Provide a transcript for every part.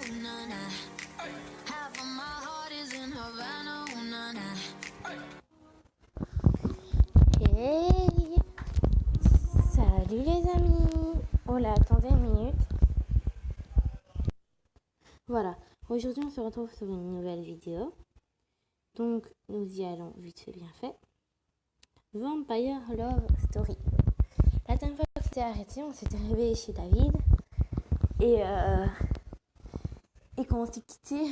Hey, salut les amis. Oh là, attendez une minute. Voilà, aujourd'hui on se retrouve sur une nouvelle vidéo. Donc nous y allons vite fait bien fait. Vampire Love Story. La dernière fois qu'on s'était arrêté, on s'était réveillé chez David. Et quand on s'est quitté,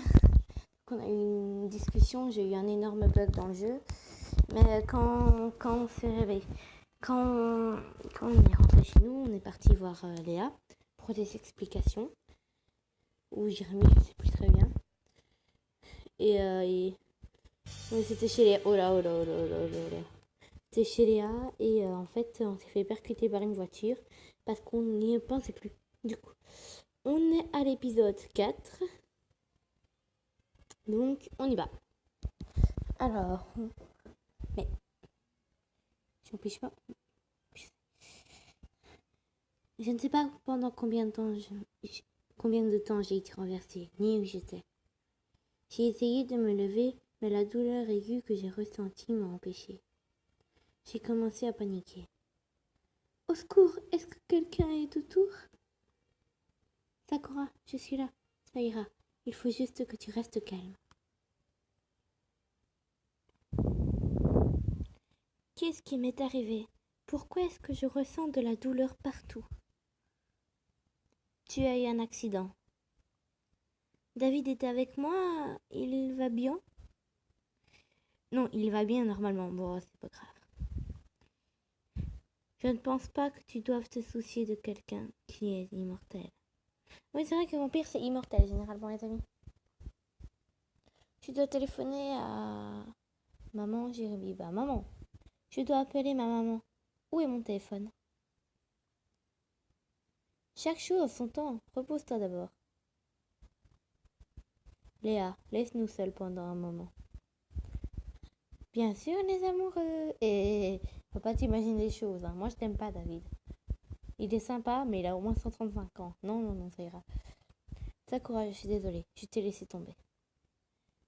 qu'on a eu une discussion, j'ai eu un énorme bug dans le jeu. Mais quand on s'est réveillé, quand on est rentré chez nous, on est parti voir Léa pour des explications. Ou Jérémy, je sais plus très bien. Et c'était chez Léa. Oh là. C'était chez Léa et en fait, on s'est fait percuter par une voiture parce qu'on n'y pensait plus. Du coup, on est à l'épisode 4. Donc, on y va. Alors, mais je n'empêche pas. Je ne sais pas pendant combien de temps j'ai été renversée, ni où j'étais. J'ai essayé de me lever, mais la douleur aiguë que j'ai ressentie m'a empêchée. J'ai commencé à paniquer. Au secours, est-ce que quelqu'un est autour? Sakura, je suis là, ça ira. Il faut juste que tu restes calme. Qu'est-ce qui m'est arrivé? Pourquoi est-ce que je ressens de la douleur partout? Tu as eu un accident. David était avec moi, il va bien? Non, il va bien normalement, bon, c'est pas grave. Je ne pense pas que tu doives te soucier de quelqu'un qui est immortel. Oui, c'est vrai que vampire c'est immortel généralement les amis. Tu dois téléphoner à maman Jérémy. Bah maman, je dois appeler ma maman. Où est mon téléphone? Chaque chose en son temps, repose-toi d'abord. Léa, laisse-nous seuls pendant un moment. Bien sûr les amoureux. Et faut pas t'imaginer des choses, hein. Moi je t'aime pas David. Il est sympa mais il a au moins 135 ans. Non, ça ira. Sakura, je suis désolée, je t'ai laissé tomber.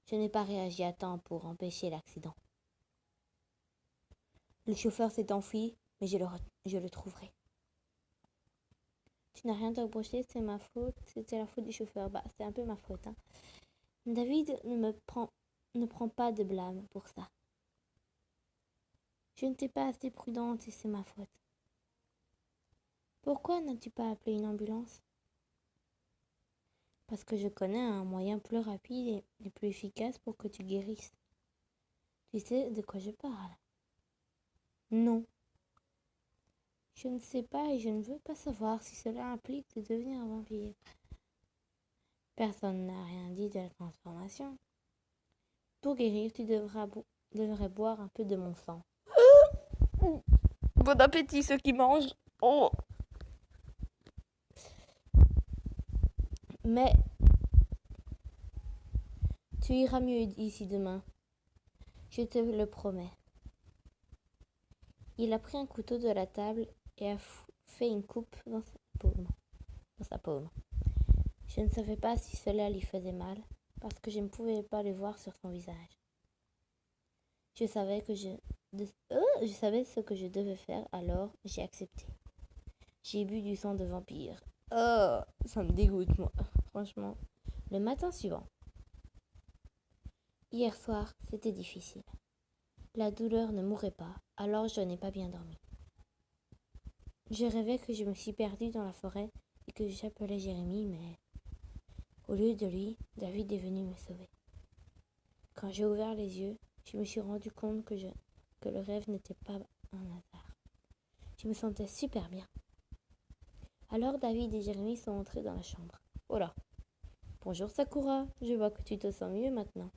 Je n'ai pas réagi à temps pour empêcher l'accident. Le chauffeur s'est enfui, mais je le trouverai. Tu n'as rien à te reprocher, c'est ma faute. C'était la faute du chauffeur. Bah, c'est un peu ma faute, hein. David ne prend pas de blâme pour ça. Je n'étais pas assez prudente et c'est ma faute. Pourquoi n'as-tu pas appelé une ambulance? Parce que je connais un moyen plus rapide et plus efficace pour que tu guérisses. Tu sais de quoi je parle? Non. Je ne sais pas et je ne veux pas savoir si cela implique de devenir un vampire. Personne n'a rien dit de la transformation. Pour guérir, tu devrais boire un peu de mon sang. Bon appétit ceux qui mangent. Oh. Mais tu iras mieux d'ici demain. Je te le promets. Il a pris un couteau de la table et a fait une coupe dans sa paume. Je ne savais pas si cela lui faisait mal, parce que je ne pouvais pas le voir sur son visage. Je savais ce que je devais faire, alors j'ai accepté. J'ai bu du sang de vampire. Oh, ça me dégoûte, moi. Franchement. Le matin suivant. Hier soir, c'était difficile. La douleur ne mourait pas, alors je n'ai pas bien dormi. Je rêvais que je me suis perdue dans la forêt et que j'appelais Jérémy, mais au lieu de lui, David est venu me sauver. Quand j'ai ouvert les yeux, je me suis rendu compte que le rêve n'était pas un hasard. Je me sentais super bien. Alors David et Jérémy sont entrés dans la chambre. Oh là! Bonjour Sakura, je vois que tu te sens mieux maintenant.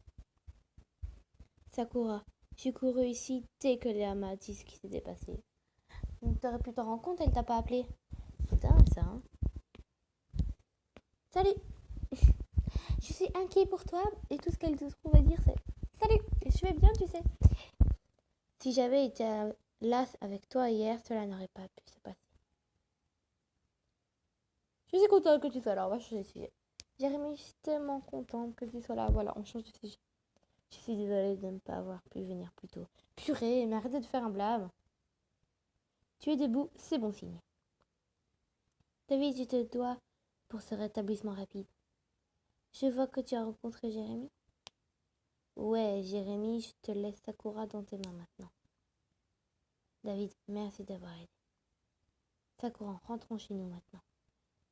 Sakura, j'ai couru ici dès que Léa m'a dit ce qui s'était passé. T'aurais pu t'en rendre compte, elle t'a pas appelé. C'est dingue ça, hein? Salut! Je suis inquiet pour toi et tout ce qu'elle te trouve à dire c'est salut! Je vais bien, tu sais. Si j'avais été là avec toi hier, cela n'aurait pas pu se passer. Je suis contente que tu sois là, on va changer de sujet. Jérémy, je suis tellement contente que tu sois là. Voilà, on change de sujet. Je suis désolée de ne pas avoir pu venir plus tôt. Purée, mais arrêtez de faire un blâme. Tu es debout, c'est bon signe. David, je te dois pour ce rétablissement rapide. Je vois que tu as rencontré Jérémy. Ouais, Jérémy, je te laisse Sakura dans tes mains maintenant. David, merci d'avoir aidé. Sakura, rentrons chez nous maintenant.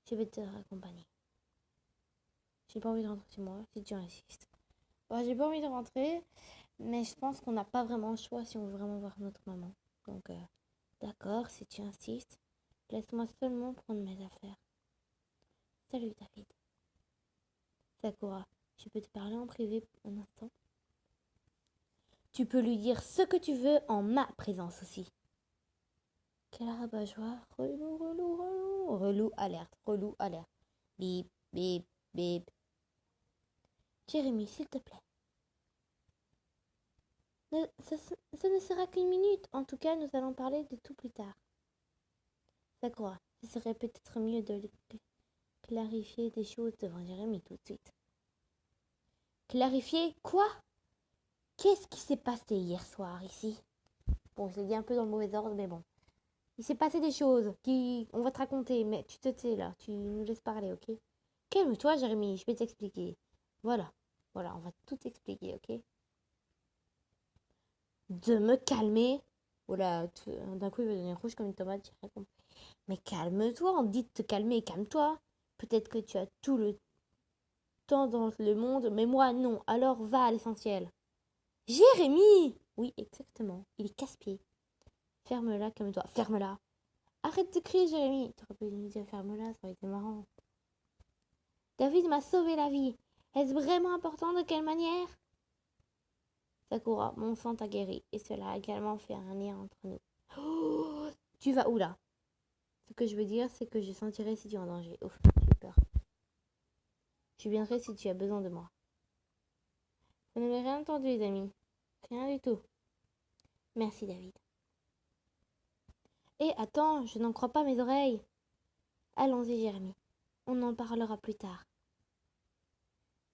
Je vais te raccompagner. J'ai pas envie de rentrer chez moi, si tu insistes. Bon, j'ai pas envie de rentrer, mais je pense qu'on n'a pas vraiment le choix si on veut vraiment voir notre maman. Donc, d'accord, si tu insistes, laisse-moi seulement prendre mes affaires. Salut, David. Sakura, je peux te parler en privé un instant? Tu peux lui dire ce que tu veux en ma présence aussi. Quel rabat-joie. Relou, relou, relou. Relou, alerte. Relou, alerte. Bip, bip, bip. Jérémy, s'il te plaît. Ce ne sera qu'une minute. En tout cas, nous allons parler de tout plus tard. Sakura, ce serait peut-être mieux de clarifier des choses devant Jérémy tout de suite. Clarifier quoi? Qu'est-ce qui s'est passé hier soir ici? Bon, je l'ai dit un peu dans le mauvais ordre, mais bon. Il s'est passé des choses on va te raconter, mais tu te tais là, tu nous laisses parler, ok? Calme-toi, Jérémy, je vais t'expliquer. Voilà, on va tout expliquer, ok? De me calmer. Voilà, d'un coup il va devenir rouge comme une tomate, j'ai rien compris. Mais calme-toi, on dit de te calmer, calme-toi. Peut-être que tu as tout le temps dans le monde, mais moi non, alors va à l'essentiel. Jérémy! Oui, exactement, il est casse-pied. Ferme-la, calme-toi, ferme-la. Arrête de crier, Jérémy. T'aurais pu me dire ferme-la, ça aurait été marrant. David m'a sauvé la vie. Est-ce vraiment important? De quelle manière? Sakura, mon sang t'a guéri, et cela a également fait un lien entre nous. Oh, tu vas où là? Ce que je veux dire, c'est que je sentirai si tu es en danger. Ouf, j'ai peur. Je viendrai si tu as besoin de moi. Vous n'avez rien entendu, les amis. Rien du tout. Merci, David. Et attends, je n'en crois pas mes oreilles. Allons-y, Jérémy. On en parlera plus tard.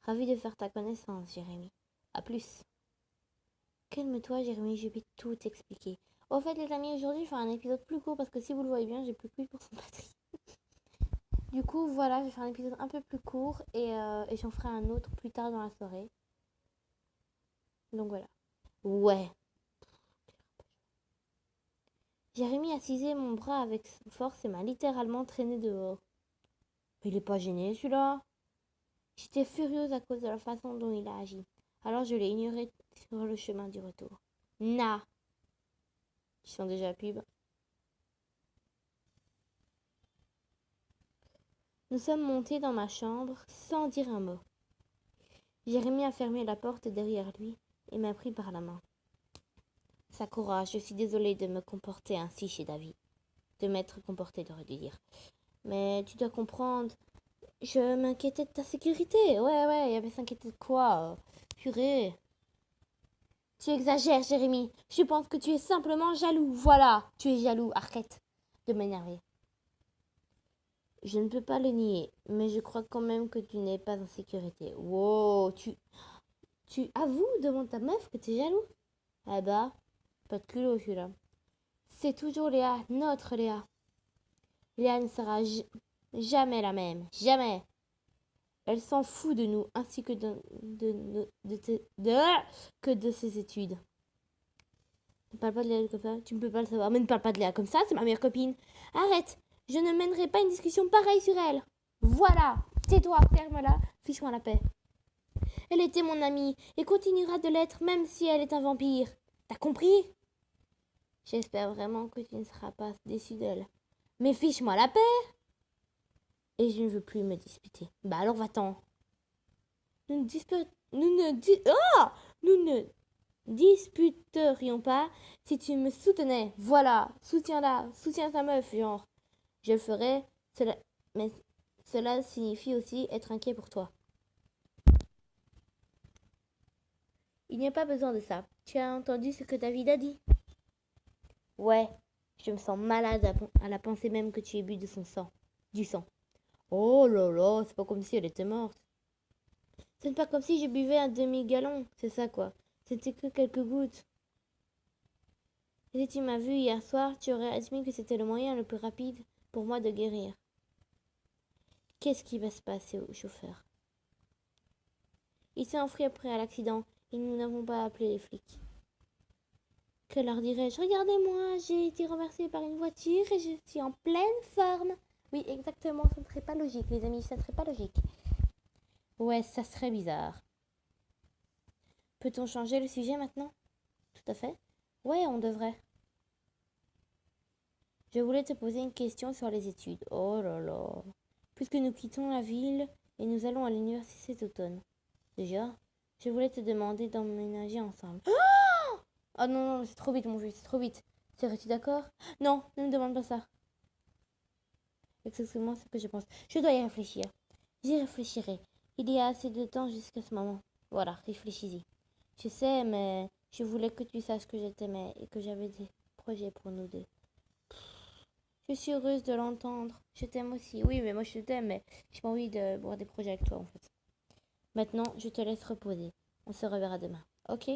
Ravi de faire ta connaissance, Jérémy. À plus. Calme-toi, Jérémy, je vais tout t'expliquer. Au fait, les amis, aujourd'hui, je vais faire un épisode plus court parce que si vous le voyez bien, j'ai plus que 8% de batterie. Du coup, voilà, je vais faire un épisode un peu plus court et j'en ferai un autre plus tard dans la soirée. Donc voilà. Ouais. Jérémy a cisé mon bras avec force et m'a littéralement traîné dehors. Mais il est pas gêné, celui-là. J'étais furieuse à cause de la façon dont il a agi. Alors je l'ai ignoré sur le chemin du retour. Na. Qui sont déjà pub. Nous sommes montés dans ma chambre sans dire un mot. Jérémy a fermé la porte derrière lui et m'a pris par la main. Sakura, je suis désolée de me comporter ainsi chez David. De m'être comportée, j'aurais dû dire. Mais tu dois comprendre, je m'inquiétais de ta sécurité. Ouais, il y avait s'inquiéter de quoi? Purée. Tu exagères, Jérémy. Je pense que tu es simplement jaloux. Voilà, tu es jaloux. Arrête de m'énerver. Je ne peux pas le nier, mais je crois quand même que tu n'es pas en sécurité. Wow, tu avoues devant ta meuf que tu es jaloux? Ah bah, pas de culot celui-là. C'est toujours Léa, notre Léa. Léa ne sera jamais la même. Jamais. Elle s'en fout de nous ainsi que que de ses études. Ne parle pas de Léa comme ça, tu ne peux pas le savoir. Mais ne parle pas de Léa comme ça, c'est ma meilleure copine. Arrête, je ne mènerai pas une discussion pareille sur elle. Voilà, tais-toi, ferme-la, fiche-moi la paix. Elle était mon amie et continuera de l'être même si elle est un vampire. T'as compris? J'espère vraiment que tu ne seras pas déçu d'elle. Mais fiche-moi la paix! Et je ne veux plus me disputer. Bah alors va-t'en. Nous ne disputerions pas si tu me soutenais. Voilà, soutiens-la, soutiens ta meuf, genre. Je le ferai, mais cela signifie aussi être inquiet pour toi. Il n'y a pas besoin de ça. Tu as entendu ce que David a dit? Ouais, je me sens malade à la pensée même que tu aies bu de son sang. Du sang. Oh là là, c'est pas comme si elle était morte. Ce n'est pas comme si je buvais un demi-gallon, c'est ça quoi. C'était que quelques gouttes. Et si tu m'as vu hier soir, tu aurais admis que c'était le moyen le plus rapide pour moi de guérir. Qu'est-ce qui va se passer au chauffeur? Il s'est enfui après l'accident et nous n'avons pas appelé les flics. Que leur dirais-je? Regardez-moi, j'ai été renversée par une voiture et je suis en pleine forme. Oui, exactement, ça ne serait pas logique, les amis, ça ne serait pas logique. Ouais, ça serait bizarre. Peut-on changer le sujet maintenant? Tout à fait. Ouais, on devrait. Je voulais te poser une question sur les études. Oh là là. Puisque nous quittons la ville et nous allons à l'université cet automne. Déjà, je voulais te demander d'emménager ensemble. Oh non, non, c'est trop vite mon vieux, c'est trop vite. Serais-tu d'accord? Non, ne me demande pas ça. Exactement ce que je pense. Je dois y réfléchir. J'y réfléchirai. Il y a assez de temps jusqu'à ce moment. Voilà, réfléchis-y. Je sais, mais je voulais que tu saches que je t'aimais et que j'avais des projets pour nous deux. Je suis heureuse de l'entendre. Je t'aime aussi. Oui, mais moi je t'aime, mais j'ai pas envie de voir des projets avec toi en fait. Maintenant, je te laisse reposer. On se reverra demain. Ok?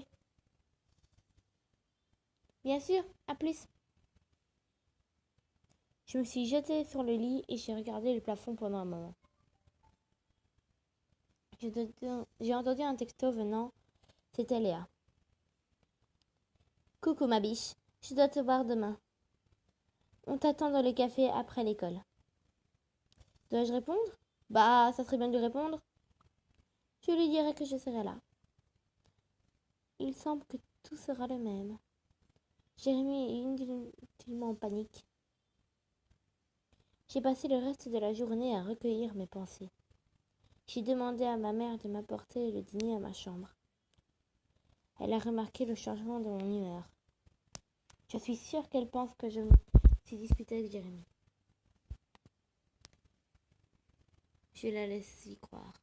Bien sûr, à plus. Je me suis jetée sur le lit et j'ai regardé le plafond pendant un moment. J'ai entendu un texto venant. C'était Léa. Coucou ma biche, je dois te voir demain. On t'attend dans le café après l'école. Dois-je répondre? Bah, ça serait bien de lui répondre. Je lui dirai que je serai là. Il semble que tout sera le même. Jérémy est inutilement en panique. J'ai passé le reste de la journée à recueillir mes pensées. J'ai demandé à ma mère de m'apporter le dîner à ma chambre. Elle a remarqué le changement de mon humeur. Je suis sûre qu'elle pense que je me suis disputée avec Jérémy. Je la laisse y croire.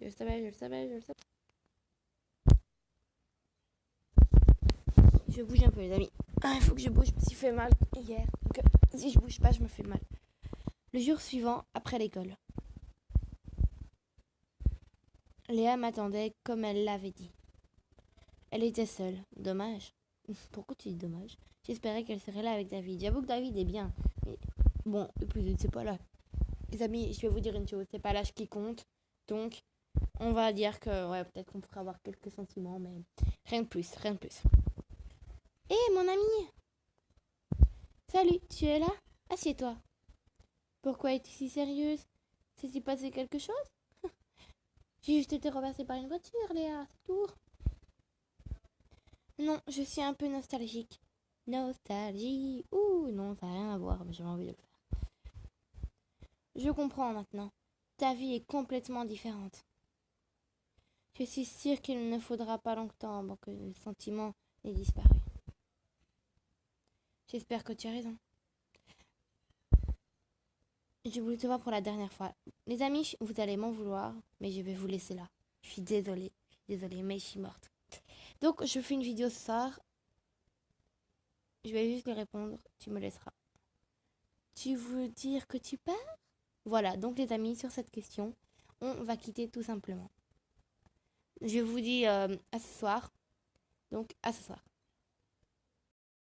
Je le savais, je le savais, je le savais. Je bouge un peu les amis. Ah, il faut que je bouge, je me suis fait mal hier. Donc, si je bouge pas, je me fais mal. Le jour suivant, après l'école. Léa m'attendait comme elle l'avait dit. Elle était seule. Dommage. Pourquoi tu dis dommage? J'espérais qu'elle serait là avec David. J'avoue que David est bien. Mais bon, c'est pas là. Les amis, je vais vous dire une chose. C'est pas l'âge qui compte. Donc, on va dire que, ouais, peut-être qu'on pourrait avoir quelques sentiments, mais rien de plus, rien de plus. Hé, mon ami! Salut, tu es là? Assieds-toi. Pourquoi es-tu si sérieuse? S'est-il passé quelque chose? J'ai juste été renversée par une voiture, Léa, c'est tout. Non, je suis un peu nostalgique. Nostalgie. Ouh, non, ça n'a rien à voir, mais j'avais envie de le faire. Je comprends maintenant. Ta vie est complètement différente. Je suis sûre qu'il ne faudra pas longtemps avant que le sentiment ait disparu. J'espère que tu as raison. Je voulais te voir pour la dernière fois. Les amis, vous allez m'en vouloir, mais je vais vous laisser là. Je suis désolée, mais je suis morte. Donc, je fais une vidéo ce soir. Je vais juste lui répondre, tu me laisseras. Tu veux dire que tu pars? Voilà, donc les amis, sur cette question, on va quitter tout simplement. Je vous dis à ce soir. Donc, à ce soir.